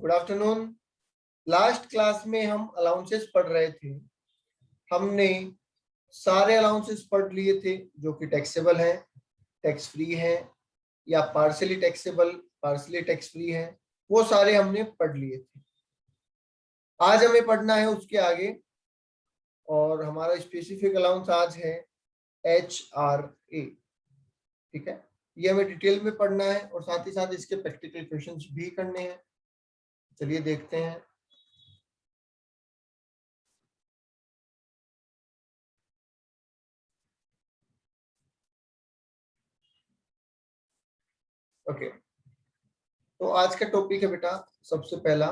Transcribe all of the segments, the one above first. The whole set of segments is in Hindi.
Good afternoon. लास्ट क्लास में हम अलाउंसेस पढ़ रहे थे। हमने सारे अलाउंसेस पढ़ लिए थे जो कि टैक्सेबल हैं, टैक्स फ्री हैं या partially taxable, partially tax free हैं, वो सारे हमने पढ़ लिए थे। आज हमें पढ़ना है उसके आगे, और हमारा स्पेसिफिक अलाउंस आज है HRA। ठीक है, ये हमें डिटेल में पढ़ना है और साथ ही साथ इसके प्रैक्टिकल क्वेश्चंस भी करने हैं। चलिए देखते हैं। ओके, तो आज का टॉपिक है बेटा सबसे पहला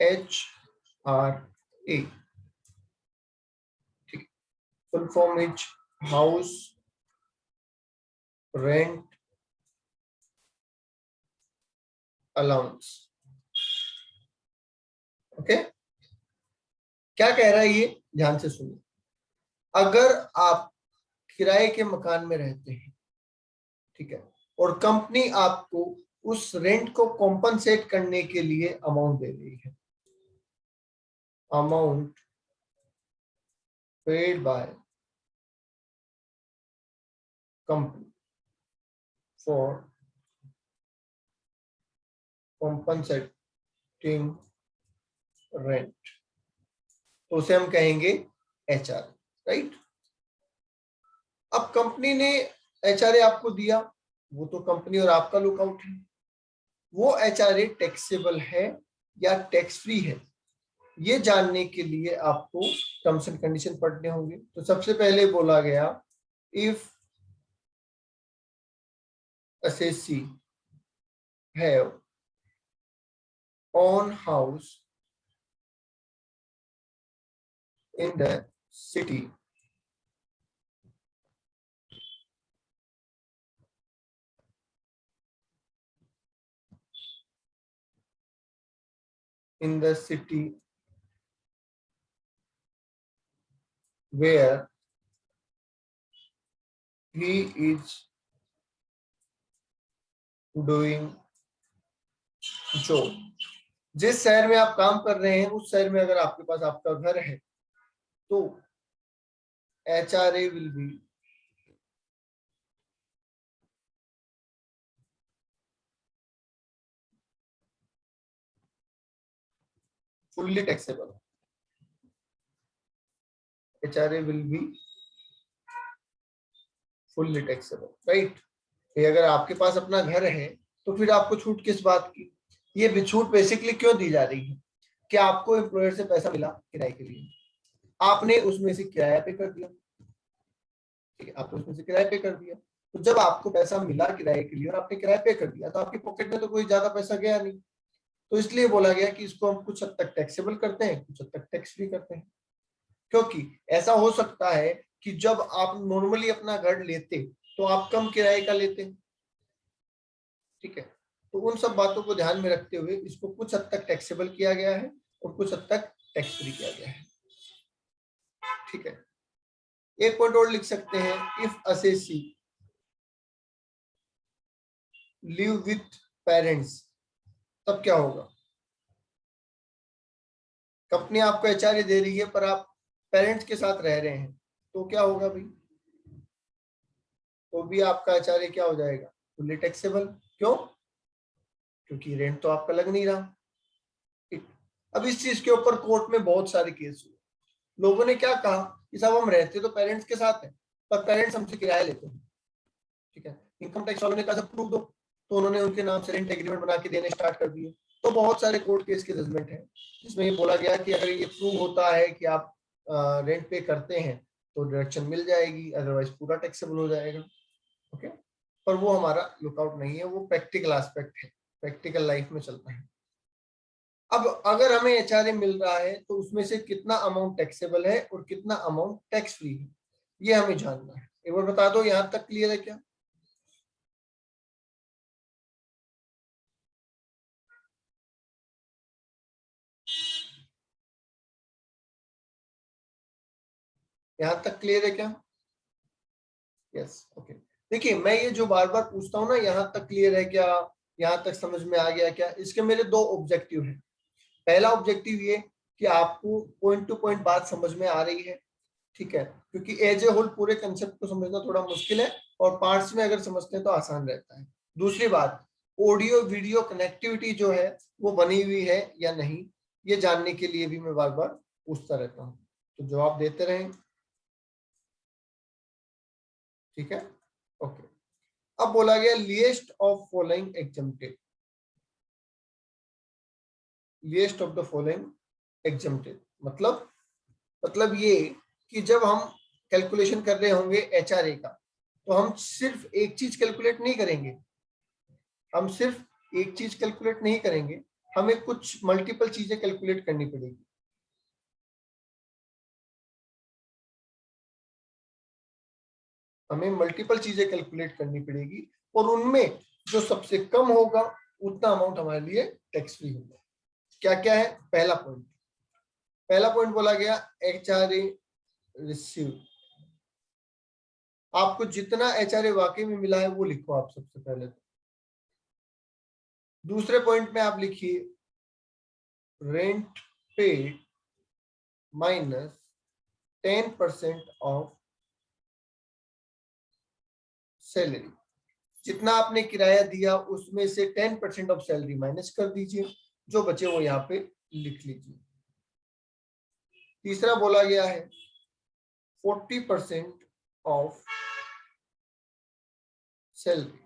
HRA। ठीक, full form is house rent allowance. Okay, क्या कह रहा है ये, ध्यान से सुनिए। अगर आप किराए के मकान में रहते हैं, ठीक है, और कंपनी आपको उस रेंट को कॉम्पनसेट करने के लिए अमाउंट दे रही है, amount paid by company for compensating rent, तो उसे हम कहेंगे HRA, राइट। अब कंपनी ने HRA आपको दिया, वो तो कंपनी और आपका लुकआउट है। वो HRA टैक्सेबल है या टैक्स फ्री है, ये जानने के लिए आपको टर्म्स एंड कंडीशन पढ़ने होंगे। तो सबसे पहले बोला गया, if assessee have own house in the city where he is doing job, जिस शहर में आप काम कर रहे हैं उस शहर में अगर आपके पास आपका घर है तो HRA will be fully taxable. HRA will be fully taxable, right. अगर आपके पास अपना घर है तो फिर आपको छूट किस बात की, ये भी छूट बेसिकली क्यों दी जा रही है कि आपको एम्प्लॉयर से पैसा मिला किराए के लिए, आपने उसमें से किराया पे कर दिया, ठीक है, आपने उसमें से किराया पे कर दिया। तो जब आपको पैसा मिला किराए के लिए और आपने किराया पे कर दिया तो आपकी पॉकेट में तो कोई ज्यादा पैसा गया नहीं। तो इसलिए बोला गया कि इसको हम कुछ हद तक टैक्सेबल करते हैं, कुछ हद तक टैक्स फ्री करते हैं। क्योंकि ऐसा हो सकता है कि जब आप नॉर्मली अपना घर लेते तो आप कम किराए का लेते, ठीक है। तो उन सब बातों को ध्यान में रखते हुए इसको कुछ हद तक टैक्सेबल किया गया है और कुछ हद तक टैक्स फ्री किया गया है, ठीक है। एक पॉइंट और लिख सकते हैं, if assessee live with parents, तब क्या होगा। कंपनी आपको HRA दे रही है पर आप पेरेंट्स के साथ रह रहे हैं, तो क्या होगा भाई, तो भी आपका HRA क्या हो जाएगा, फुल्ली टैक्सेबल। क्यों, क्योंकि रेंट तो आपका लग नहीं रहा, ठीक। अब इस चीज के ऊपर कोर्ट में बहुत सारे केस हुए। लोगों ने क्या कहा कि साहब हम रहते तो पेरेंट्स के साथ हैं पर पेरेंट्स हमसे किराया लेते हैं, ठीक है। इनकम टैक्स वालों ने कहा सब प्रूफ दो, तो उन्होंने उनके नाम से रेंट एग्रीमेंट बना के देने स्टार्ट कर दिए। तो बहुत सारे कोर्ट केस के जजमेंट है जिसमें ये बोला गया कि अगर ये प्रूव होता है कि आप रेंट पे करते हैं तो डिडक्शन मिल जाएगी, अदरवाइज पूरा टैक्सेबल हो जाएगा, ओके। पर वो हमारा लुकआउट नहीं है, वो प्रैक्टिकल एस्पेक्ट है, प्रैक्टिकल लाइफ में चलता है। अब अगर हमें HRA मिल रहा है तो उसमें से कितना अमाउंट टैक्सेबल है और कितना अमाउंट टैक्स फ्री है, ये हमें जानना है। एक बार बता दो, यहां तक क्लियर है क्या। यहां तक क्लियर है क्या। Yes, okay. देखिए मैं ये जो बार बार पूछता हूँ ना, यहाँ तक क्लियर है क्या, यहाँ तक समझ में आ गया क्या? इसके मेरे दो ऑब्जेक्टिव हैं। पहला ऑब्जेक्टिव ये कि आपको पॉइंट टू पॉइंट बात समझ में आ रही है, ठीक है, क्योंकि एज ए होल पूरे कंसेप्ट को समझना थोड़ा मुश्किल है और पार्ट्स में अगर समझते हैं तो आसान रहता है। दूसरी बात, ऑडियो वीडियो कनेक्टिविटी जो है वो बनी हुई है या नहीं, ये जानने के लिए भी मैं बार बार पूछता रहता हूँ, तो जवाब देते रहें, ठीक है। ओके, अब बोला गया list of following exempted, list of the following exempted मतलब ये कि जब हम कैलकुलेशन कर रहे होंगे एचआरए का, तो हम सिर्फ एक चीज कैलकुलेट नहीं करेंगे, हमें कुछ मल्टीपल चीजें कैलकुलेट करनी पड़ेगी। और उनमें जो सबसे कम होगा उतना अमाउंट हमारे लिए टैक्स फ्री होगा। क्या क्या है? पहला पॉइंट बोला गया एचआरए रिसीव, आपको जितना एचआरए वाकई में मिला है वो लिखो आप सबसे पहले तो। दूसरे पॉइंट में आप लिखिए rent paid minus 10% of salary, जितना आपने किराया दिया उसमें से 10% ऑफ सैलरी माइनस कर दीजिए, जो बचे वो यहाँ पे लिख लीजिए। तीसरा बोला गया है 40% of salary,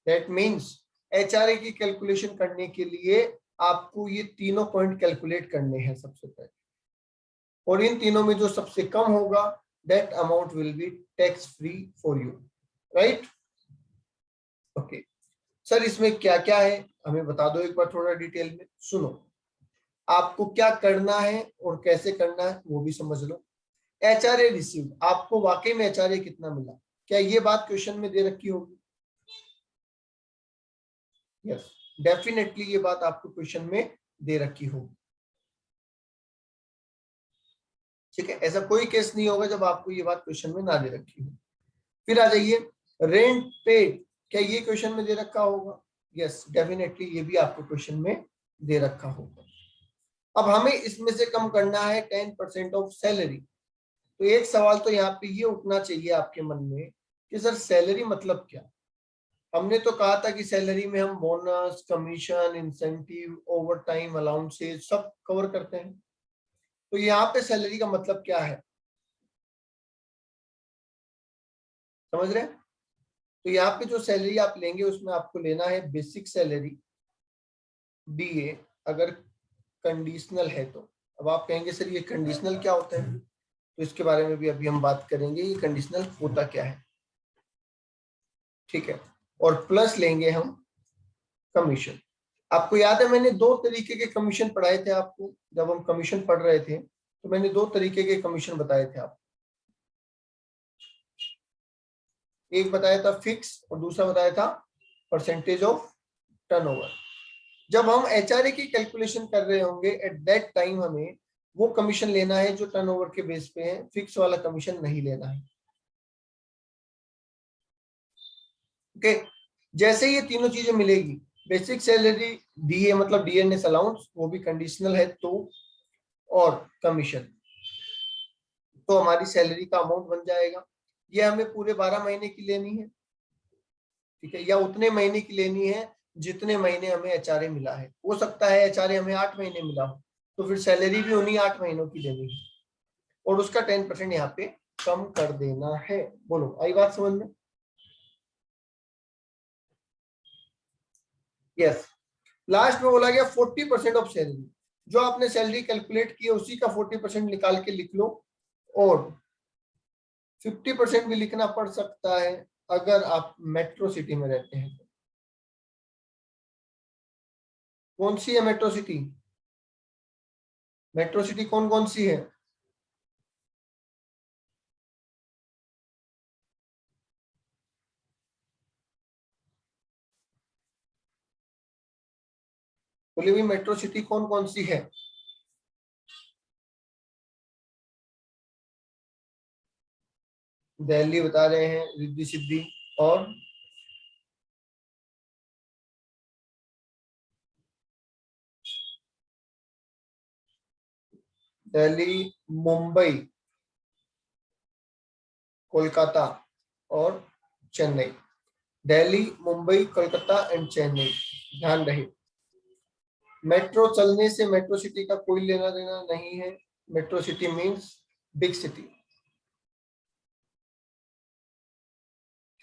that means HRA की कैलकुलेशन करने के लिए आपको ये तीनों पॉइंट कैलकुलेट करने हैं सबसे पहले, और इन तीनों में जो सबसे कम होगा that amount will be tax free for you, right? Okay sir, इसमें क्या क्या है हमें बता दो एक बार थोड़ा डिटेल में। सुनो, आपको क्या करना है और कैसे करना है वो भी समझ लो। एचआरए रिसीव, आपको वाकई में एचआरए कितना मिला, क्या ये बात क्वेश्चन में दे रखी होगी? यस, डेफिनेटली ये बात आपको क्वेश्चन में दे रखी होगी, ठीक है। ऐसा कोई केस नहीं होगा जब आपको ये बात क्वेश्चन में ना दे रखी हो। फिर आ जाइए रेंट पेड, क्या ये क्वेश्चन में दे रखा होगा? यस, डेफिनेटली ये भी आपको क्वेश्चन में दे रखा होगा। अब हमें इसमें से कम करना है 10% ऑफ सैलरी, तो एक सवाल तो यहाँ पे ये उठना चाहिए आपके मन में कि सर सैलरी मतलब क्या? हमने तो कहा था कि सैलरी में हम bonus, commission, incentive, over time allowances सब कवर करते हैं, तो यहाँ पे सैलरी का मतलब क्या है, समझ रहे हैं? तो यहाँ पे जो सैलरी आप लेंगे उसमें आपको लेना है बेसिक सैलरी, डीए, अगर कंडीशनल है तो। अब आप कहेंगे सर ये कंडीशनल क्या होता है, तो इसके बारे में भी अभी हम बात करेंगे, ये कंडीशनल होता क्या है, ठीक है। और प्लस लेंगे हम कमीशन। आपको याद है मैंने दो तरीके के कमीशन पढ़ाए थे आपको, जब हम कमीशन पढ़ रहे थे तो मैंने दो तरीके के कमीशन बताए थे आपको, एक बताया था फिक्स और दूसरा बताया था परसेंटेज ऑफ टर्नओवर। जब हम एचआरए की कैलकुलेशन कर रहे होंगे एट दैट टाइम हमें वो कमीशन लेना है जो टर्नओवर के बेस पे है, फिक्स वाला कमीशन नहीं लेना है, ओके। जैसे ये तीनों चीजें मिलेगी, बेसिक सैलरी, डीए मतलब डीएनएस अलाउंस, वो भी कंडीशनल है तो, और कमीशन, तो हमारी सैलरी का अमाउंट बन जाएगा। ये हमें पूरे 12 महीने की लेनी है, ठीक है, या उतने महीने की लेनी है जितने महीने हमें एचआरए मिला है। हो सकता है एचआरए हमें 8 महीने मिला हो, तो फिर सैलरी भी उन्हीं 8 महीनों की लेनी है और उसका 10% यहाँ पे कम कर देना है। बोलो, आई बात समझ में? यस। लास्ट में बोला गया 40% ऑफ सैलरी, जो आपने सैलरी कैलकुलेट की है उसी का 40% निकाल के लिख लो, और 50% भी लिखना पड़ सकता है अगर आप मेट्रो सिटी में रहते हैं। कौन सी है मेट्रो सिटी? मेट्रो सिटी कौन कौन सी है? बोलिए भी, मेट्रो सिटी कौन कौन सी है? दिल्ली बता रहे हैं, रिद्धि सिद्धि, और दिल्ली, मुंबई, कोलकाता और चेन्नई। दिल्ली, मुंबई, कोलकाता एंड चेन्नई। ध्यान रहे, मेट्रो चलने से मेट्रो सिटी का कोई लेना देना नहीं है। Metro city means big city.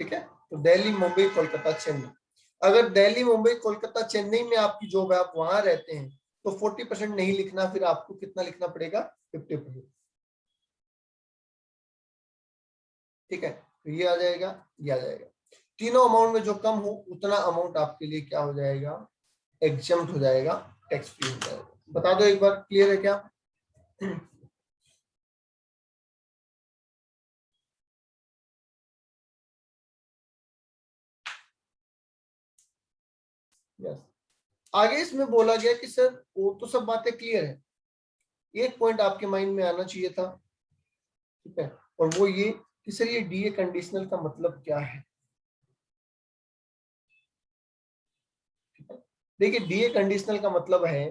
ठीक है, तो दिल्ली, मुंबई, कोलकाता, चेन्नई। अगर दिल्ली, मुंबई, कोलकाता, चेन्नई में आपकी जॉब है, आप वहां रहते हैं, तो 40% नहीं लिखना, फिर आपको कितना लिखना पड़ेगा? 50%। ठीक है, तो ये आ जाएगा, ये आ जाएगा। तीनों अमाउंट में जो कम हो उतना अमाउंट आपके लिए क्या हो जाएगा? एग्जम्प्ट हो जाएगा, टैक्स फ्री हो जाएगा। बता दो एक बार, क्लियर है क्या? यस। आगे इसमें बोला गया कि सर वो तो सब बातें क्लियर है, एक पॉइंट आपके माइंड में आना चाहिए था। ठीक है, और वो ये कि सर ये डीए कंडीशनल का मतलब क्या है? देखिए, डीए कंडीशनल का मतलब है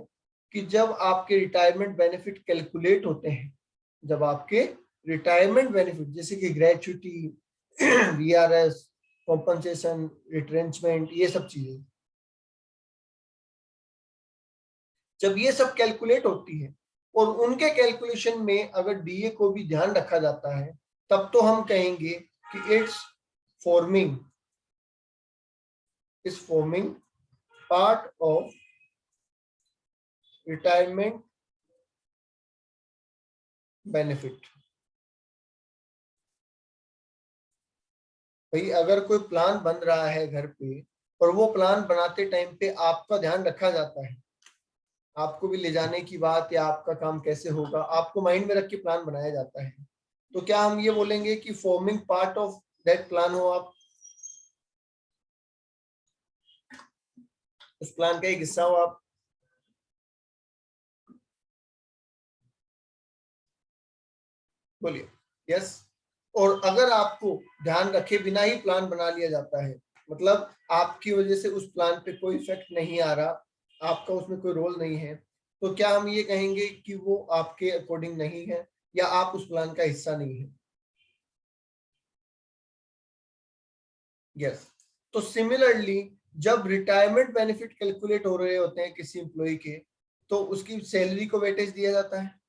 कि जब आपके रिटायरमेंट बेनिफिट कैलकुलेट होते हैं, जब आपके रिटायरमेंट बेनिफिट जैसे कि ग्रेचुटी, वीआरएस, कॉम्पनसेशन, रिट्रेंचमेंट, ये सब चीजें जब ये सब कैलकुलेट होती है और उनके कैलकुलेशन में अगर डीए को भी ध्यान रखा जाता है, तब तो हम कहेंगे कि forming is forming part of retirement benefit. भाई अगर कोई प्लान बन रहा है घर पे और वो प्लान बनाते टाइम पे आपका ध्यान रखा जाता है, आपको भी ले जाने की बात या आपका काम कैसे होगा आपको माइंड में रख के प्लान बनाया जाता है, तो क्या हम ये बोलेंगे कि forming part of that plan हो, आप उस प्लान का एक हिस्सा हो आप? बोलिए। यस। और अगर आपको ध्यान रखे बिना ही प्लान बना लिया जाता है, मतलब आपकी वजह से उस प्लान पे कोई इफेक्ट नहीं आ रहा, आपका उसमें कोई रोल नहीं है, तो क्या हम ये कहेंगे कि वो आपके अकॉर्डिंग नहीं है या आप उस प्लान का हिस्सा नहीं है? यस। तो सिमिलरली जब रिटायरमेंट बेनिफिट कैलकुलेट हो रहे होते हैं किसी एम्प्लॉय के, तो उसकी सैलरी को वेटेज दिया जाता है?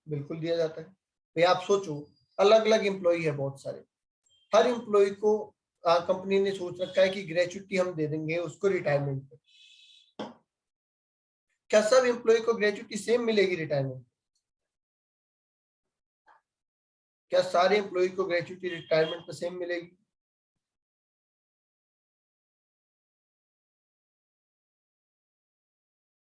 बिल्कुल दिया जाता है। भाई आप सोचो, अलग अलग एम्प्लॉय है बहुत सारे, हर एम्प्लॉय को कंपनी ने सोच रखा है कि ग्रेचुटी हम दे देंगे उसको रिटायरमेंट पे। क्या सब एम्प्लॉय को ग्रेचुटी सेम मिलेगी रिटायरमेंट? क्या सारे एम्प्लॉय को ग्रेचुटी रिटायरमेंट पे सेम मिलेगी?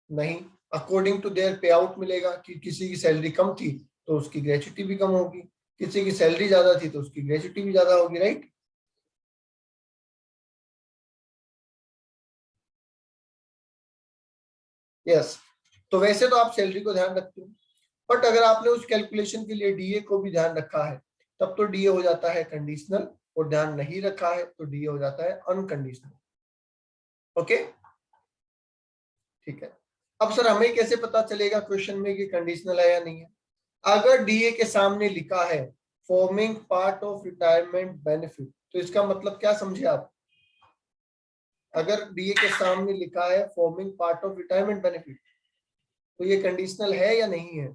नहीं, अकॉर्डिंग टू देयर पे आउट मिलेगा, कि किसी की सैलरी कम थी तो उसकी ग्रेचुटी भी कम होगी, किसी की सैलरी ज्यादा थी तो उसकी ग्रेचुटी भी ज्यादा होगी, राइट? यस। तो वैसे तो आप सैलरी को ध्यान रखते हो, बट अगर आपने उस कैलकुलेशन के लिए डीए को भी ध्यान रखा है, तब तो डीए हो जाता है कंडीशनल, और ध्यान नहीं रखा है तो डीए हो जाता है अनकंडीशनल। ओके, ठीक है। अब सर हमें कैसे पता चलेगा क्वेश्चन में कि कंडीशनल है या नहीं है? अगर डीए के सामने लिखा है forming part of retirement benefit, तो इसका मतलब क्या समझे आप? अगर डीए के सामने लिखा है forming part of retirement benefit, तो ये कंडीशनल है या नहीं है?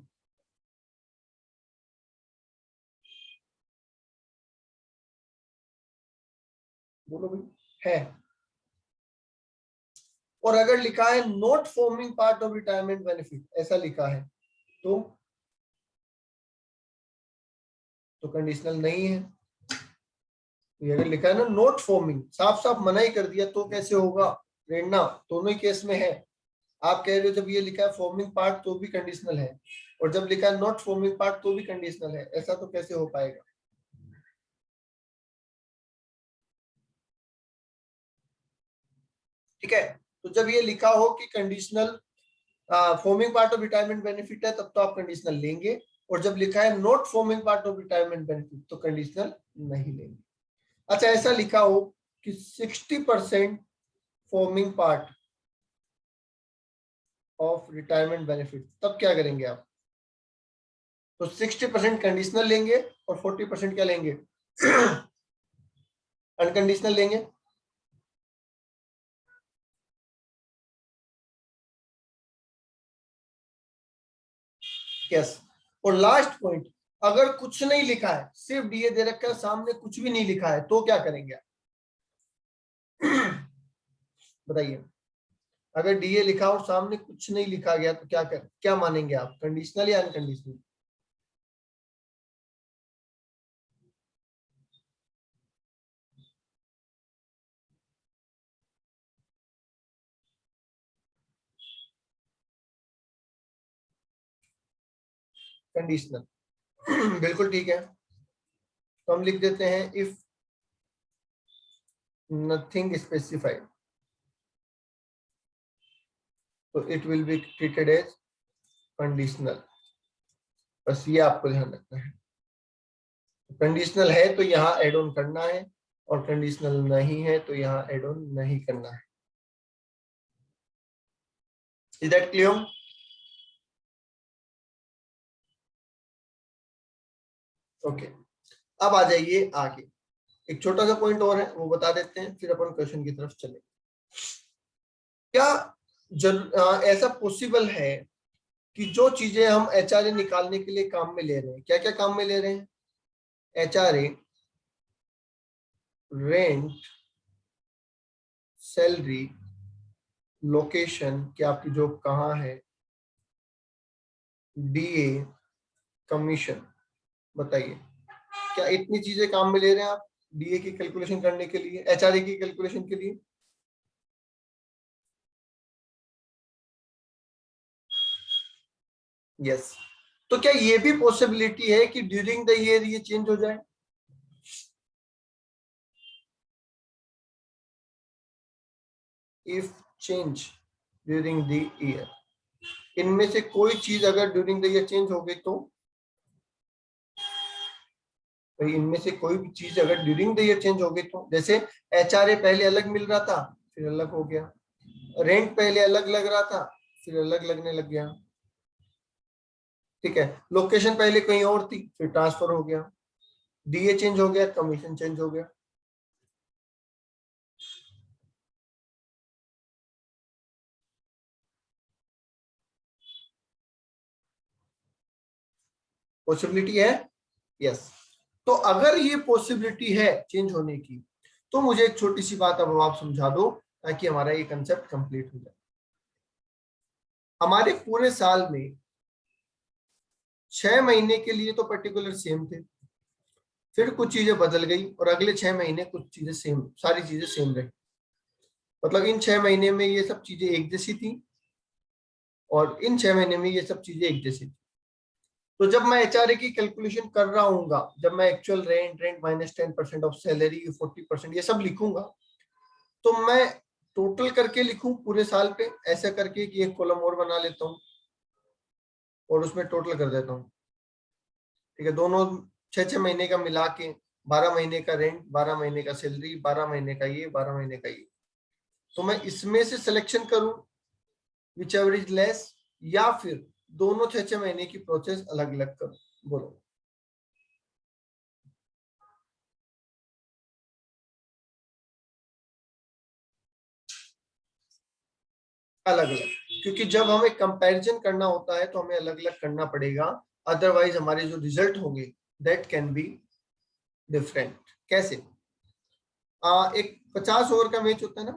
बोलो भाई, है। और अगर लिखा है not forming part of retirement benefit, ऐसा लिखा है, तो कंडीशनल नहीं है। ये अगर लिखा है ना नॉट फॉर्मिंग, साफ साफ मना ही कर दिया, तो कैसे होगा? प्रेरणा, दोनों ही केस में है। आप कह रहे हो जब ये लिखा है फॉर्मिंग पार्ट तो भी कंडीशनल है, और जब लिखा है नॉट फॉर्मिंग पार्ट तो भी कंडीशनल है, ऐसा तो कैसे हो पाएगा? ठीक है, तो जब ये लिखा हो कि conditional forming part of retirement benefit है, तब तो आप कंडीशनल लेंगे, और जब लिखा है not forming part of retirement benefit तो कंडीशनल नहीं लेंगे। अच्छा, ऐसा लिखा हो कि 60% forming part of retirement benefit, तब क्या करेंगे आप? तो 60% कंडीशनल लेंगे और 40% क्या लेंगे, अनकंडीशनल लेंगे। यस। और लास्ट पॉइंट, अगर कुछ नहीं लिखा है, सिर्फ डीए दे रखा है, सामने कुछ भी नहीं लिखा है, तो क्या करेंगे आप? बताइए, अगर डीए लिखा और सामने कुछ नहीं लिखा गया तो क्या मानेंगे आप, कंडीशनल या अनकंडीशनल? कंडीशनल। बिल्कुल ठीक है, तो हम लिख देते हैं इफ नथिंग स्पेसिफाइड तो it will be treated as conditional. बस ये आपको ध्यान रखना है, कंडीशनल है तो यहाँ एड ऑन करना है, और कंडीशनल नहीं है तो यहाँ एड ऑन नहीं करना है। Is that clear? ओके, अब आ जाइए आगे, एक छोटा सा पॉइंट और है वो बता देते हैं, फिर अपन क्वेश्चन की तरफ चले। क्या ऐसा पॉसिबल है कि जो चीजें हम एचआरए निकालने के लिए काम में ले रहे हैं, क्या क्या काम में ले रहे हैं? एचआरए, रेंट, सैलरी, लोकेशन कि आपकी जॉब कहाँ है, डीए, कमीशन। बताइए, क्या इतनी चीजें काम में ले रहे हैं आप डीए की कैलकुलेशन करने के लिए, एचआरए की कैलकुलेशन के लिए? यस। तो क्या ये भी पॉसिबिलिटी है कि ड्यूरिंग द ईयर ये चेंज हो जाए? If change during the year, इनमें से कोई चीज अगर ड्यूरिंग द ईयर चेंज हो गई तो, भाई इनमें से कोई भी चीज अगर ड्यूरिंग द ईयर चेंज हो गई तो, जैसे एचआरए पहले अलग मिल रहा था फिर अलग हो गया, रेंट पहले अलग लग रहा था फिर अलग लगने लग गया, ठीक है, लोकेशन पहले कहीं और थी फिर ट्रांसफर हो गया, डीए चेंज हो गया, कमीशन चेंज हो गया। पॉसिबिलिटी है, यस। तो अगर ये पॉसिबिलिटी है चेंज होने की, तो मुझे एक छोटी सी बात अब आप समझा दो ताकि हमारा ये कंसेप्ट कंप्लीट हो जाए। हमारे पूरे साल में 6 महीने के लिए तो पर्टिकुलर सेम थे, फिर कुछ चीजें बदल गई और अगले 6 महीने कुछ चीजें सेम, सारी चीजें सेम रही। मतलब इन 6 महीने में ये सब चीजें एक जैसी थी और इन 6 महीने में ये सब चीजें एक जैसी थी। तो जब मैं एचआरए की कैलकुलेशन कर रहा हूँ, जब मैं actual rent, rent minus 10% of salary, 40% ये सब लिखूंगा, तो मैं टोटल करके लिखूं पूरे साल पे, ऐसा करके कि एक कॉलम और बना लेता हूँ और उसमें टोटल कर देता हूँ, ठीक है, दोनों 6 6 महीने का मिला के, 12 महीने का रेंट, 12 महीने का सैलरी, 12 महीने का ये, 12 महीने का ये, तो मैं इसमें से सिलेक्शन करूं विच एवर इज लेस, या फिर दोनों 6 6 महीने की प्रोसेस अलग अलग करूं? बोलो। अलग अलग, क्योंकि जब हमें कंपैरिजन करना होता है तो हमें अलग अलग करना पड़ेगा, अदरवाइज हमारे जो रिजल्ट होंगे दैट कैन बी डिफरेंट। कैसे? एक 50 ओवर का मैच होता है ना,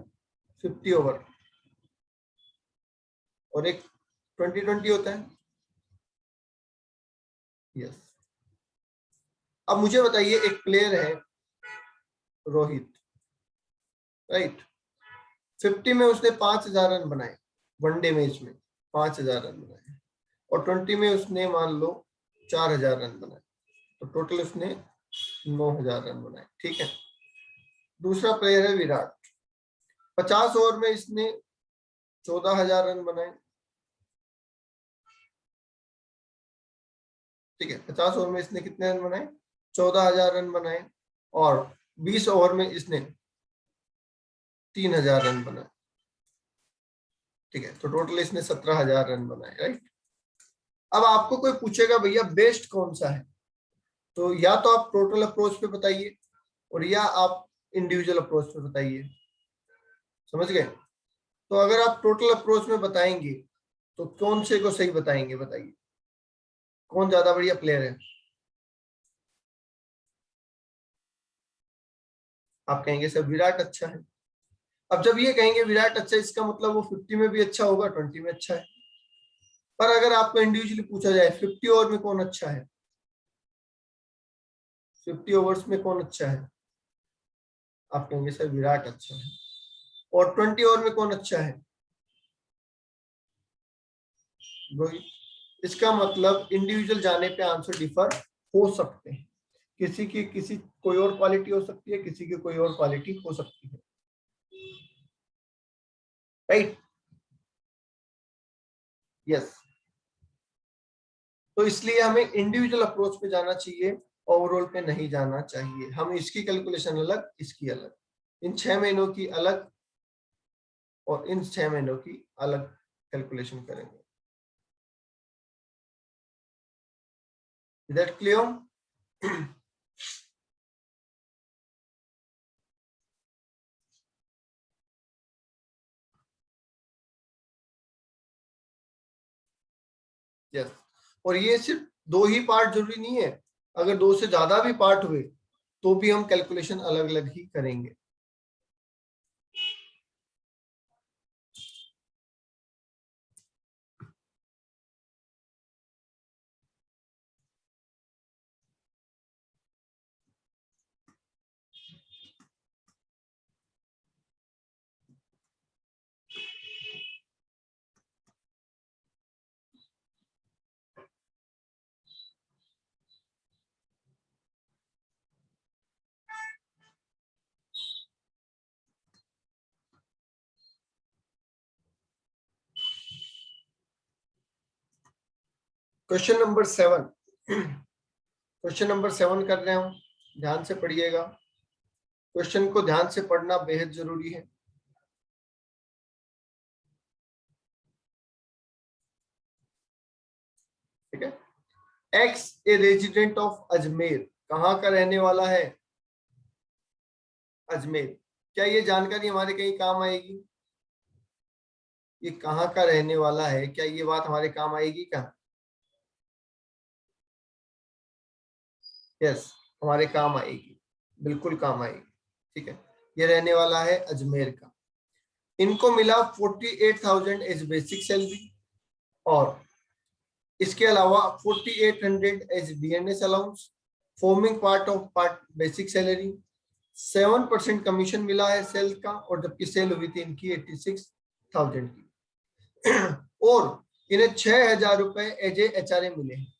50 ओवर, और एक 20-20 होता है। यस। अब मुझे बताइए, एक प्लेयर है रोहित, राइट, 50 में उसने 5,000 रन बनाए, वनडे मैच में 5,000 रन बनाए, और 20 में उसने मान लो 4,000 रन बनाए, तो टोटल उसने 9,000 रन बनाए, ठीक है। दूसरा प्लेयर है विराट, 50 ओवर में इसने 14,000 रन बनाए, ठीक है, 50 ओवर में इसने कितने रन बनाए? 14,000 रन बनाए, और 20 ओवर में इसने 3,000 रन बनाए, ठीक है, तो टोटल इसने 17,000 रन बनाए, राइट। अब आपको कोई पूछेगा भैया बेस्ट कौन सा है, तो या तो आप टोटल अप्रोच पे बताइए और या आप इंडिविजुअल अप्रोच पे बताइए। समझ गए? तो अगर आप टोटल अप्रोच में बताएंगे तो कौन से को सही बताएंगे, बताइए कौन ज्यादा बढ़िया प्लेयर है? आप कहेंगे सर विराट अच्छा है। अब जब ये कहेंगे विराट अच्छा है, इसका मतलब वो 50 में भी अच्छा होगा, 20 में अच्छा है। पर अगर आपको इंडिविजुअली पूछा जाए 50 ओवर में कौन अच्छा है, 50 ओवर्स में कौन अच्छा है, आप कहेंगे सर विराट अच्छा है। और 20 ओवर में कौन अच्छा है, रोहित। इसका मतलब इंडिविजुअल जाने पे आंसर डिफर हो सकते हैं, किसी की किसी कोई और क्वालिटी हो सकती है, किसी की कोई और क्वालिटी हो सकती है, राइट? यस। तो इसलिए हमें इंडिविजुअल अप्रोच पे जाना चाहिए, ओवरऑल पे नहीं जाना चाहिए। हम इसकी कैलकुलेशन अलग, इसकी अलग, इन 6 महीनों की अलग और इन 6 महीनों की अलग कैलकुलेशन करेंगे। Is that clear? यस। और ये सिर्फ 2 ही पार्ट जरूरी नहीं है, अगर 2 से ज्यादा भी पार्ट हुए तो भी हम कैलकुलेशन अलग अलग ही करेंगे। क्वेश्चन नंबर 7, क्वेश्चन नंबर 7 कर रहे हूं, ध्यान से पढ़िएगा। क्वेश्चन को ध्यान से पढ़ना बेहद जरूरी है। ठीक है। X a resident of Ajmer, कहां का रहने वाला है? अजमेर। क्या ये जानकारी हमारे कहीं काम आएगी? ये कहाँ का रहने वाला है, क्या ये बात हमारे काम आएगी क्या? यस, हमारे काम आएगी, बिल्कुल काम आएगी। ठीक है, ये रहने वाला है अजमेर का। इनको मिला 48,000 एज बेसिक सैलरी और इसके अलावा 4800 as DNS allowance forming part of part basic salary. 7% commission मिला है सेल का, और जबकि सेल हुई थी इनकी 86,000 की। और इन्हें 6,000 रुपए एज ए एचआरए मिले हैं।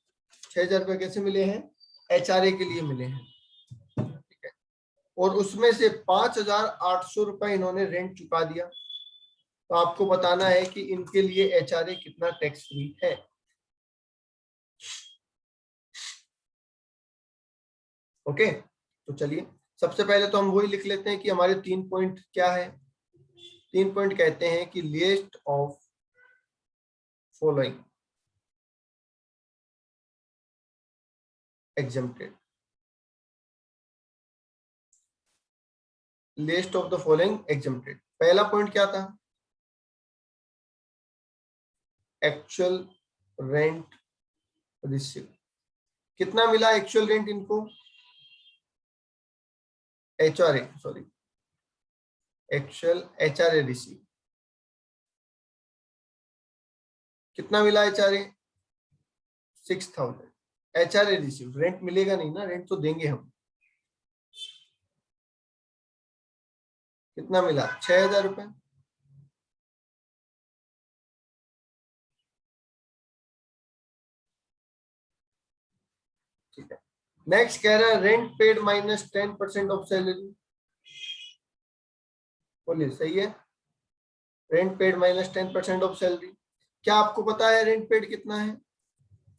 6,000 रुपए कैसे मिले हैं? एचआरए के लिए मिले हैं। ठीक है। और उसमें से 5,800 रुपए इन्होंने रेंट चुका दिया। तो आपको बताना है कि इनके लिए एचआरए कितना टैक्स फ्री है। ओके, तो चलिए सबसे पहले तो हम वही लिख लेते हैं कि हमारे 3 पॉइंट क्या है। 3 पॉइंट कहते हैं कि list of following exempted. List of the following exempted, पहला पॉइंट क्या था? Actual rent receive. कितना मिला एक्चुअल रेंट इनको? HRA, sorry, actual HRA receive कितना मिला? एचआरए 6,000। एचआरए रिसीव, रेंट मिलेगा नहीं ना, रेंट तो देंगे हम। कितना मिला? 6,000 रुपए। ठीक है। नेक्स्ट कह रहा है rent paid minus 10% of salary. बोलिए सही है? Rent paid minus 10% of salary. क्या आपको पता है रेंट पेड कितना है?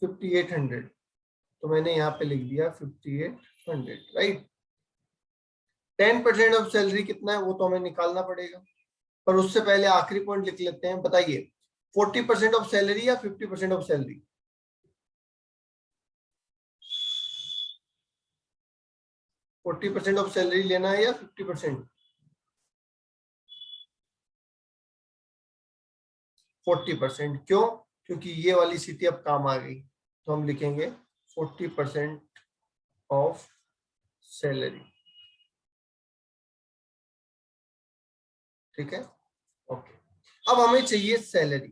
5,800। तो मैंने यहाँ पे लिख दिया 5,800, राइट। 10% ऑफ सैलरी कितना है वो तो हमें निकालना पड़ेगा, पर उससे पहले आखिरी पॉइंट लिख लेते हैं। बताइए 40% ऑफ सैलरी या 50% ऑफ सैलरी? 40% ऑफ सैलरी लेना है या 50%? 40%। क्यों? क्योंकि ये वाली स्थिति अब काम आ गई, तो हम लिखेंगे 40% ऑफ सैलरी। ठीक है, ओके। अब हमें चाहिए सैलरी,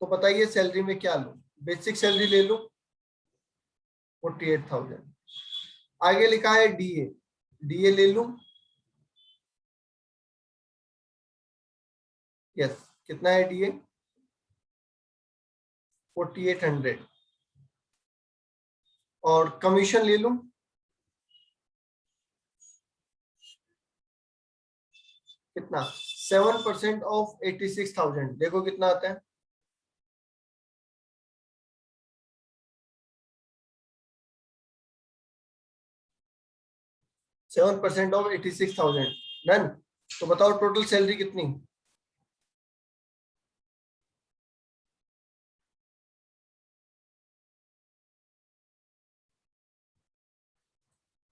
तो बताइए सैलरी में क्या लूं? बेसिक सैलरी ले लूं 48,000। आगे लिखा है डीए, डीए ले लूं? यस, कितना है डीए? 4800। और कमीशन ले लूं? कितना? 7% ऑफ 86,000। देखो कितना आता है? 7% ऑफ 86,000 डन। तो बताओ टोटल सैलरी कितनी?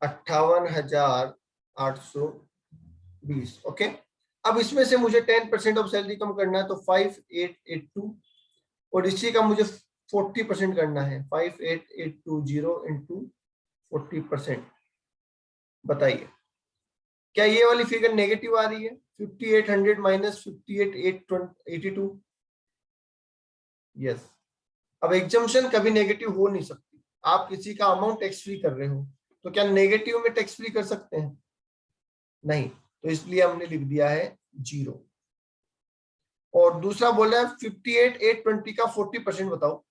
58,820। ओके, अब इसमें से मुझे 10% ऑफ सैलरी कम करना है, तो 5882, और इसी का मुझे 40% करना है, 58,820 इंटू 40%। बताइए क्या ये वाली फिगर नेगेटिव आ रही है? 5800 माइनस 58,882। यस। अब एग्जम्पशन कभी नेगेटिव हो नहीं सकती। आप किसी का अमाउंट टैक्स फ्री कर रहे हो, तो क्या नेगेटिव में टैक्स फ्री कर सकते हैं? नहीं, तो इसलिए हमने लिख दिया है 0। और दूसरा बोल रहा है 58,820 का 40% बताओ।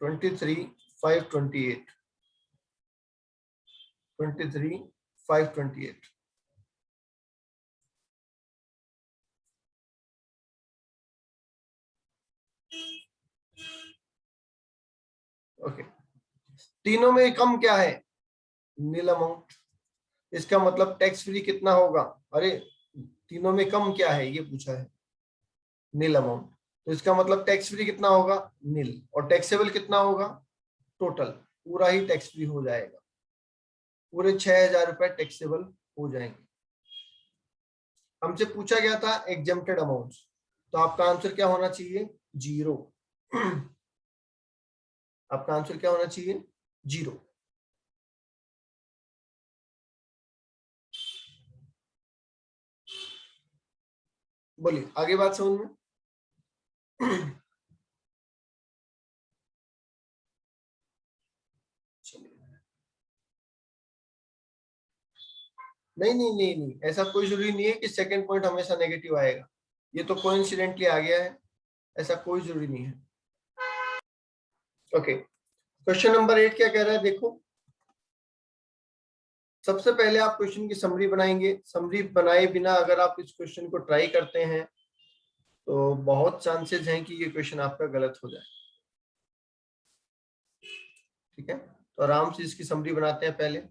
Twenty three 528। 23,528। ओके, तीनों में कम क्या है? नील अमाउंट। इसका मतलब टैक्स फ्री कितना होगा? अरे, तीनों में कम क्या है ये पूछा है, नील अमाउंट। तो इसका मतलब टैक्स फ्री कितना होगा? नील। और टैक्सेबल कितना होगा? टोटल पूरा ही टैक्स फ्री हो जाएगा, पूरे 6,000 रुपए टैक्सेबल हो जाएंगे। हमसे पूछा गया था एग्जेम्प्टेड अमाउंट्स, तो आपका आंसर क्या होना चाहिए? 0। आपका आंसर क्या होना चाहिए? 0। बोलिए, आगे बात समझ में? नहीं नहीं नहीं नहीं, ऐसा कोई जरूरी नहीं है कि सेकंड पॉइंट हमेशा नेगेटिव आएगा। ये तो कोइंसिडेंटली आ गया है, ऐसा कोई जरूरी नहीं है। ओके, क्वेश्चन नंबर 8 क्या कह रहा है देखो। सबसे पहले आप क्वेश्चन की समरी बनाएंगे। समरी बनाए बिना अगर आप इस क्वेश्चन को ट्राई करते हैं तो बहुत चांसेस हैं कि ये क्वेश्चन आपका गलत हो जाए। ठीक है, तो आराम से इसकी समरी बनाते हैं पहले।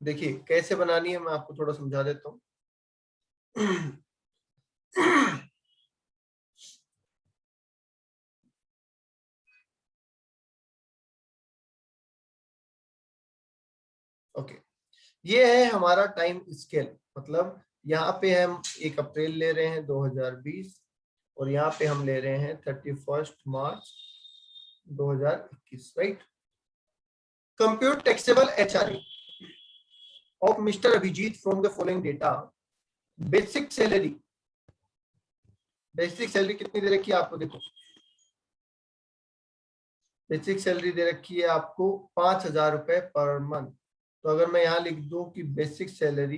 देखिए कैसे बनानी है, मैं आपको थोड़ा समझा देता हूँ। ओके, ये है हमारा टाइम स्केल। मतलब यहाँ पे हम 1 अप्रैल ले रहे हैं 2020, और यहाँ पे हम ले रहे हैं 31 March 2021, right. Compute taxable HRA of mister Abhijit from the following data. Basic salary, basic salary कितनी दे रखी है आपको? देखो बेसिक सैलरी दे रखी है आपको 5,000 रुपए पर मंथ। तो अगर मैं यहाँ लिख दूं कि बेसिक सैलरी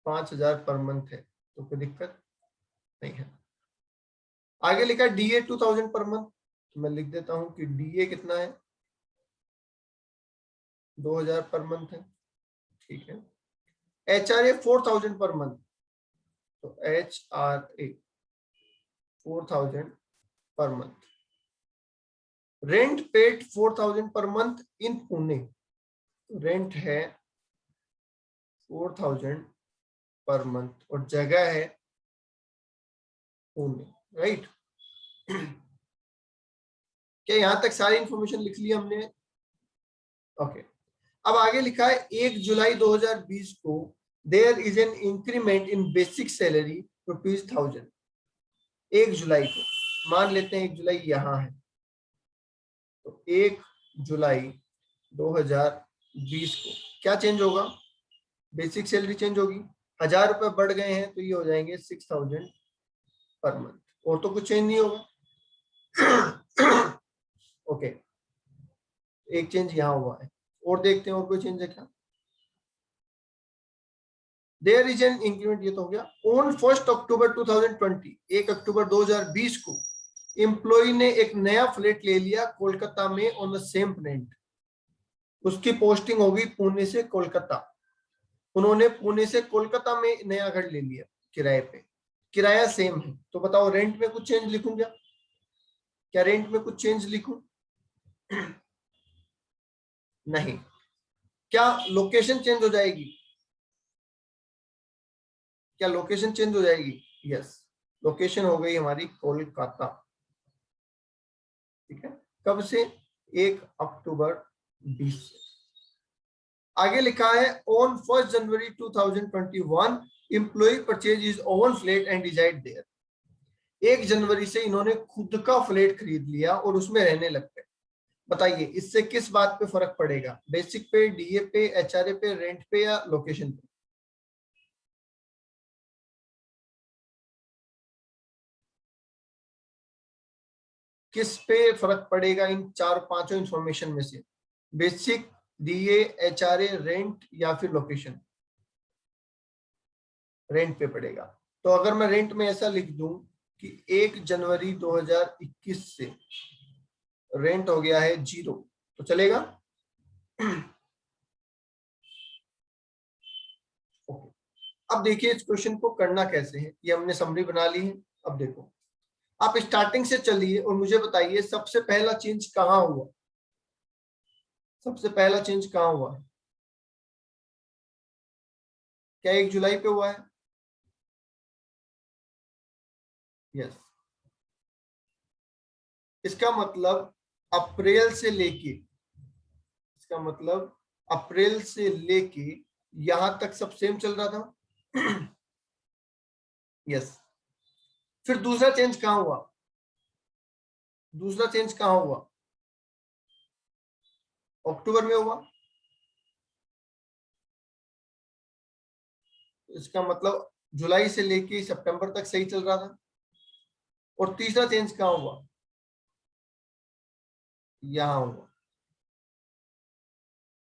5,000 पर मंथ है तो कोई दिक्कत नहीं है। आगे लिखा है डीए 2,000 पर मंथ, तो मैं लिख देता हूं कि डीए कितना है? 2,000 पर मंथ है। ठीक है। एचआरए 4,000 पर मंथ, तो HRA 4000 per month, rent paid 4000 per month in Pune, rent है 4000 पर मंथ और जगह है पुणे, राइट। क्या यहां तक सारी इंफॉर्मेशन लिख ली हमने? ओके। अब आगे लिखा है 1 जुलाई 2020 को there is an increment in basic salary ₹1000। 1 जुलाई को, मान लेते हैं 1 जुलाई यहां है, तो 1 जुलाई 2020 को क्या चेंज होगा? बेसिक सैलरी चेंज होगी, 1000 रुपए बढ़ गए हैं तो ये हो जाएंगे 6000 पर मंथ, और तो कुछ चेंज नहीं होगा। ओके, एक चेंज यहां हुआ है, और देखते हैं और कोई चेंज है क्या। देयर इज एन इंक्रीमेंट, ये तो हो गया। ऑन 1 अक्टूबर 2020, 1 अक्टूबर 2020 को एम्प्लॉय ने एक नया फ्लैट ले लिया कोलकाता में ऑन द सेम रेंट। उसकी पोस्टिंग होगी पुणे से कोलकाता, उन्होंने पुणे से कोलकाता में नया घर ले लिया किराए पे, किराया सेम है, तो बताओ रेंट में कुछ चेंज लिखूं क्या? क्या रेंट में कुछ चेंज लिखूं? नहीं। क्या लोकेशन चेंज हो जाएगी? क्या लोकेशन चेंज हो जाएगी? यस, लोकेशन हो गई हमारी कोलकाता। ठीक है, कब से? 1 अक्टूबर 20 से। आगे लिखा है on 1 January 2021 employee purchase is owned flat and decide there. 1 जनवरी से इन्होंने खुद का फ्लैट खरीद लिया और उसमें रहने लग गए। बताइए इससे किस बात पे फर्क पड़ेगा? बेसिक पे, डीए पे, एचआरए पे, रेंट पे या लोकेशन पे? किस पे फर्क पड़ेगा इन चार पांचों इंफॉर्मेशन में से? बेसिक, डीए, एचआरए, रेंट या फिर लोकेशन? रेंट पे पड़ेगा। तो अगर मैं रेंट में ऐसा लिख दूं कि 1 जनवरी 2021 से रेंट हो गया है 0, तो चलेगा? ओके। अब देखिए इस क्वेश्चन को करना कैसे है, ये हमने समरी बना ली है। अब देखो, आप स्टार्टिंग से चलिए और मुझे बताइए सबसे पहला चेंज कहाँ हुआ? सबसे पहला चेंज कहाँ हुआ है? क्या 1 जुलाई पे हुआ है? यस। इसका मतलब अप्रैल से लेके, इसका मतलब अप्रैल से लेके यहां तक सब सेम चल रहा था। यस। फिर दूसरा चेंज कहाँ हुआ? दूसरा चेंज कहाँ हुआ? अक्टूबर में हुआ। इसका मतलब जुलाई से लेके सितंबर तक सही चल रहा था। और तीसरा चेंज कहाँ हुआ? यहां हुआ।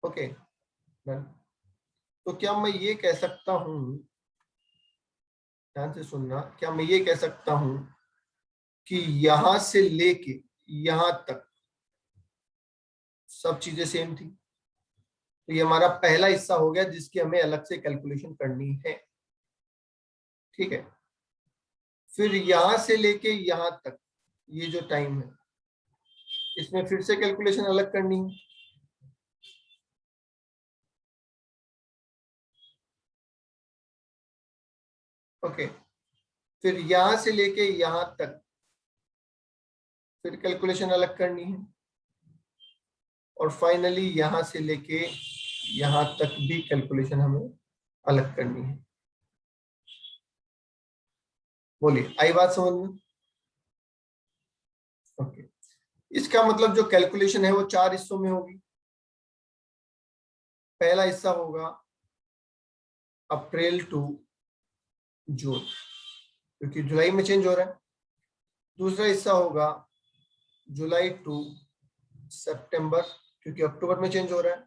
ओके, तो क्या मैं ये कह सकता हूं, ध्यान से सुनना, क्या मैं ये कह सकता हूं कि यहां से लेके यहां तक सब चीजें सेम थी? तो ये हमारा पहला हिस्सा हो गया जिसकी हमें अलग से कैलकुलेशन करनी है। ठीक है, फिर यहां से लेके यहां तक ये जो टाइम है इसमें फिर से कैलकुलेशन अलग करनी है। ओके, फिर यहां से लेके यहां तक फिर कैलकुलेशन अलग करनी है, और फाइनली यहां से लेके यहां तक भी कैलकुलेशन हमें अलग करनी है। बोलिए, आई बात समझ में? ओके, इसका मतलब जो कैलकुलेशन है वो 4 हिस्सों में होगी। पहला हिस्सा होगा अप्रैल टू जून, क्योंकि जुलाई में चेंज हो रहा है। दूसरा हिस्सा होगा जुलाई टू सितंबर, क्योंकि अक्टूबर में चेंज हो रहा है।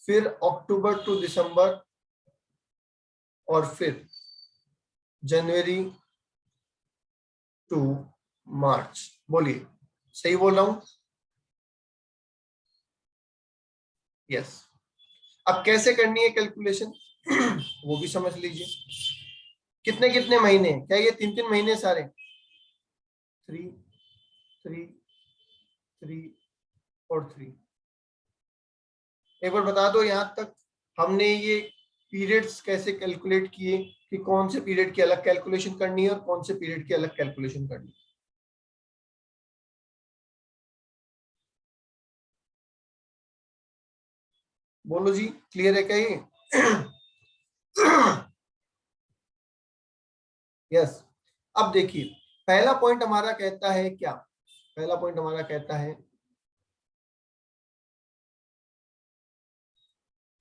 फिर अक्टूबर टू दिसंबर, और फिर जनवरी टू मार्च। बोलिए, सही बोल रहा हूं? यस। अब कैसे करनी है कैलकुलेशन वो भी समझ लीजिए। कितने कितने महीने, क्या ये 3-3 महीने सारे? 3 3 3 और 3। एक बार बता दो यहां तक हमने ये पीरियड्स कैसे कैलकुलेट किए, कि कौन से पीरियड की अलग कैलकुलेशन करनी है और कौन से पीरियड की अलग कैलकुलेशन करनी है? बोलो जी, क्लियर है क्या ये? यस। अब देखिए, पहला पॉइंट हमारा कहता है क्या? पहला पॉइंट हमारा कहता है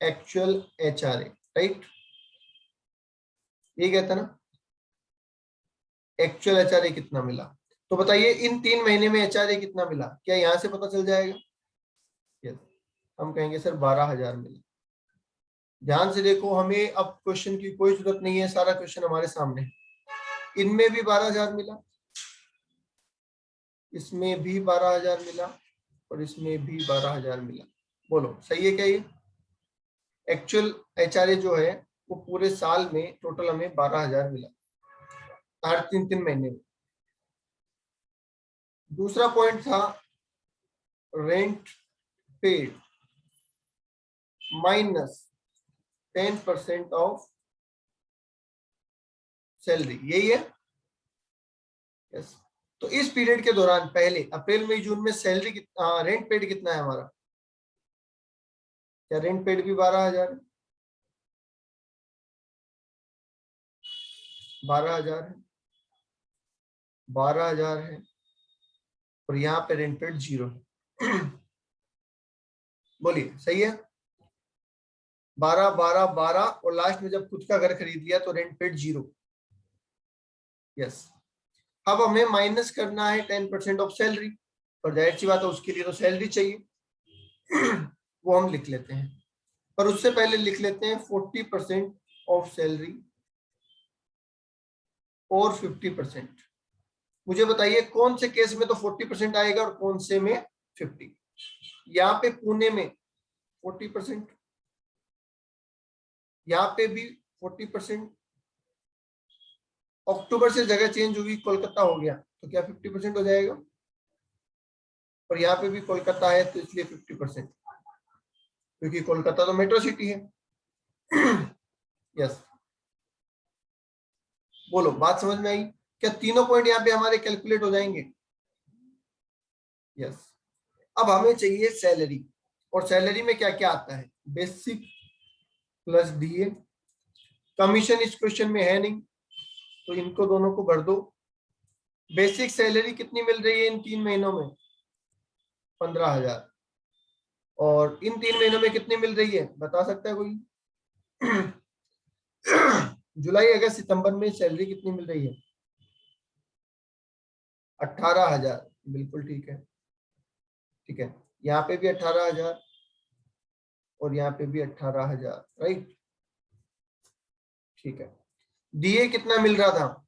एक्चुअल एचआरए, राइट? ये कहता है ना, एक्चुअल एचआरए कितना मिला। तो बताइए इन 3 महीने में एचआरए कितना मिला, क्या यहां से पता चल जाएगा? यस। हम कहेंगे सर 12,000 मिला। ध्यान से देखो, हमें अब क्वेश्चन की कोई जरूरत नहीं है, सारा क्वेश्चन हमारे सामने है। इनमें भी 12,000 मिला, इसमें भी 12,000 मिला, और इसमें भी 12,000 मिला। बोलो सही है क्या ये? एक्चुअल एचआरए जो है वो पूरे साल में टोटल हमें 12,000 मिला, हर 3-3 महीने में। दूसरा पॉइंट था rent paid minus 10% of salary, यही है? यस। तो इस पीरियड के दौरान पहले अप्रैल मई जून में सैलरी कितना, रेंट पेड कितना है हमारा? क्या रेंट पेड भी 12,000 है? 12,000 है, 12,000 है, और यहाँ पे रेंट पेड 0 है। बोलिए सही है? 12 12 12, और लास्ट में जब खुद का घर खरीद लिया तो रेंट पेड 0। यस। अब हमें माइनस करना है 10% ऑफ सैलरी, और जाहिर सी बात है उसके लिए तो सैलरी चाहिए। वो हम लिख लेते हैं, पर उससे पहले लिख लेते हैं 40% ऑफ सैलरी और 50%। मुझे बताइए कौन से केस में तो 40% आएगा और कौन से में 50? यहाँ पे पुणे में 40%, यहाँ पे भी 40%। अक्टूबर से जगह चेंज हुई, कोलकाता हो गया, तो क्या 50% हो जाएगा? और यहाँ पे भी कोलकाता है तो इसलिए 50%, क्योंकि कोलकाता तो मेट्रो सिटी है। यस। बोलो बात समझ में आई? क्या तीनों पॉइंट यहाँ पे हमारे कैलकुलेट हो जाएंगे? यस। अब हमें चाहिए सैलरी, और सैलरी में क्या क्या आता है? Basic plus DA. कमीशन इस क्वेश्चन में है नहीं, तो इनको दोनों को भर दो। बेसिक सैलरी कितनी मिल रही है इन 3 महीनों में? 15,000। और इन 3 महीनों में कितनी मिल रही है, बता सकता है कोई? जुलाई अगस्त सितंबर में सैलरी कितनी मिल रही है? 18,000। बिल्कुल ठीक है, ठीक है। यहाँ पे भी 18,000, और यहाँ पे भी 18,000, राइट? ठीक है। डीए कितना मिल रहा था?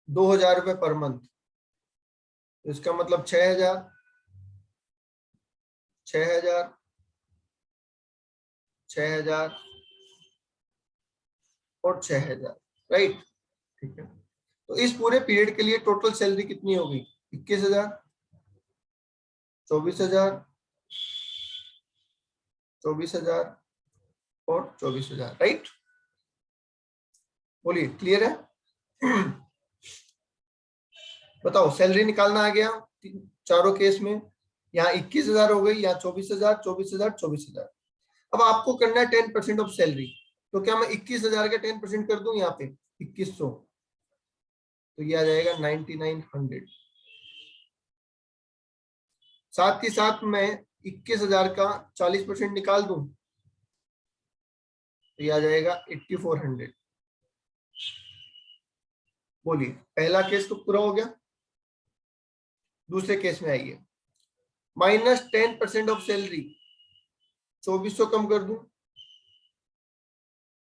2,000 रुपये पर मंथ। तो इसका मतलब 6,000, 6,000, 6,000 और 6,000, राइट? ठीक है। तो इस पूरे पीरियड के लिए टोटल सैलरी कितनी होगी? 21,000, 24,000, 24,000 और 24,000, राइट? बोलिए क्लियर है? बताओ, सैलरी निकालना आ गया चारों केस में। यहाँ 21,000 हो गई, यहाँ 24,000, 24,000, 24,000। अब आपको करना है 10% ऑफ सैलरी, तो क्या मैं 21,000 का 10% कर दूं यहाँ पे 2,100, तो ये आ जाएगा 9,900। साथ ही साथ मैं 21,000 का 40% निकाल दूं, तो ये आ जाएगा 8,400। बोलिए, पहला केस तो पूरा हो गया। दूसरे केस में आइए, -10% ऑफ सैलरी, 2,400 कम कर दूं,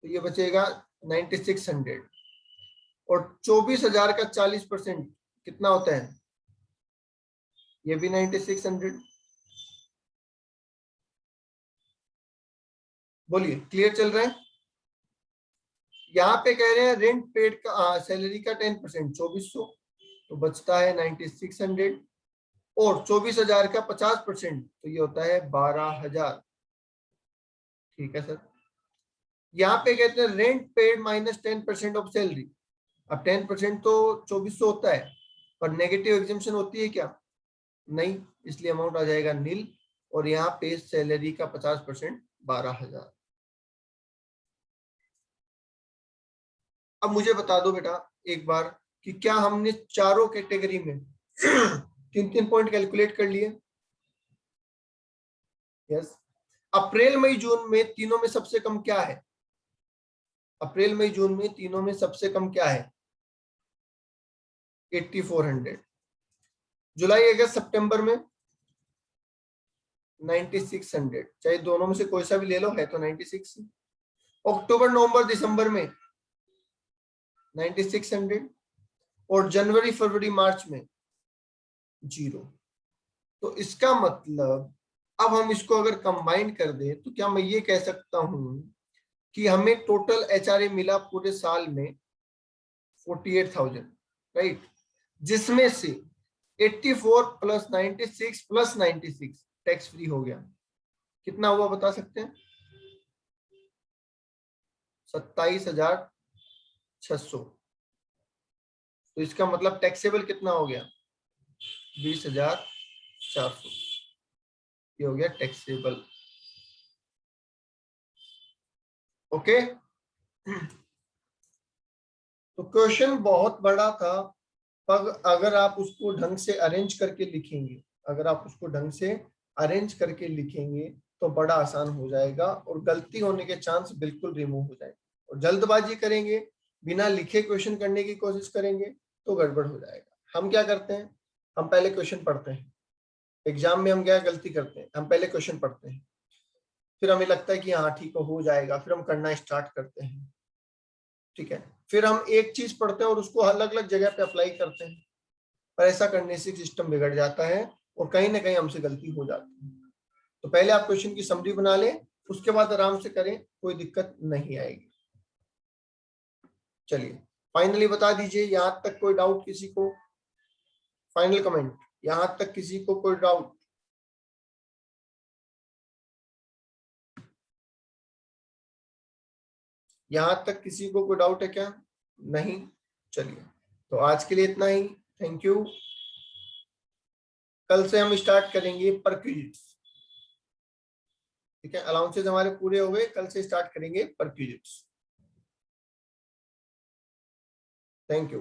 तो ये बचेगा 9,600। और 24,000 का 40% कितना होता है? ये भी 9,600। बोलिए क्लियर चल रहा है? यहाँ पे कह रहे हैं रेंट पेड का सैलरी का 10% 2400, तो बचता है 9600, और 24,000 का 50% तो ये होता है 12,000। ठीक है सर। यहाँ पे कहते हैं rent paid minus 10% of salary. अब 10% तो 2400 होता है, पर नेगेटिव एग्जाम्पशन होती है क्या? नहीं, इसलिए अमाउंट आ जाएगा नील, और यहाँ पे सैलरी का 50% 12,000। अब मुझे बता दो बेटा एक बार कि क्या हमने चारों कैटेगरी में 3-3 पॉइंट कैलकुलेट कर लिए? यस। अप्रैल मई जून में तीनों में सबसे कम क्या है? अप्रैल मई जून में तीनों में सबसे कम क्या है? 8400। जुलाई अगस्त सितंबर में 9600, चाहे दोनों में से कोई सा भी ले लो, है तो 96। अक्टूबर नवंबर दिसंबर में 9600, और जनवरी फरवरी मार्च में 0। तो इसका मतलब अब हम इसको अगर कंबाइन कर दें तो क्या मैं ये कह सकता हूं कि हमें टोटल एचआरए मिला पूरे साल में 48,000, राइट, जिसमें से 84 प्लस 96 प्लस 96 टैक्स फ्री हो गया। कितना हुआ बता सकते हैं? 27,600। तो इसका मतलब टैक्सेबल कितना हो गया? 20,400। ये हो गया टैक्सेबल। ओके। तो क्वेश्चन बहुत बड़ा था, पर अगर आप उसको ढंग से अरेंज करके लिखेंगे, अगर आप उसको ढंग से अरेंज करके लिखेंगे तो बड़ा आसान हो जाएगा, और गलती होने के चांस बिल्कुल रिमूव हो जाएंगे। और जल्दबाजी करेंगे, बिना लिखे क्वेश्चन करने की कोशिश करेंगे तो गड़बड़ हो जाएगा। हम क्या करते हैं, हम पहले क्वेश्चन पढ़ते हैं। एग्जाम में हम क्या गलती करते हैं, हम पहले क्वेश्चन पढ़ते हैं, फिर हमें लगता है कि हाँ ठीक हो जाएगा, फिर हम करना स्टार्ट करते हैं। ठीक है, फिर हम एक चीज पढ़ते हैं और उसको अलग अलग जगह पे अप्लाई करते हैं, पर ऐसा करने से सिस्टम बिगड़ जाता है और कहीं ना कहीं हमसे गलती हो जाती है। तो पहले आप क्वेश्चन की समरी बना लें, उसके बाद आराम से करें, कोई दिक्कत नहीं आएगी। चलिए फाइनली बता दीजिए, यहां तक कोई डाउट किसी को? फाइनल कमेंट, यहां तक किसी को कोई डाउट? यहां तक किसी को कोई डाउट है क्या? नहीं। चलिए, तो आज के लिए इतना ही। Thank you. कल से हम स्टार्ट करेंगे परक्विजिट्स। ठीक है, अलाउंसेस हमारे पूरे हो गए, कल से स्टार्ट करेंगे परक्विजिट्स। Thank you.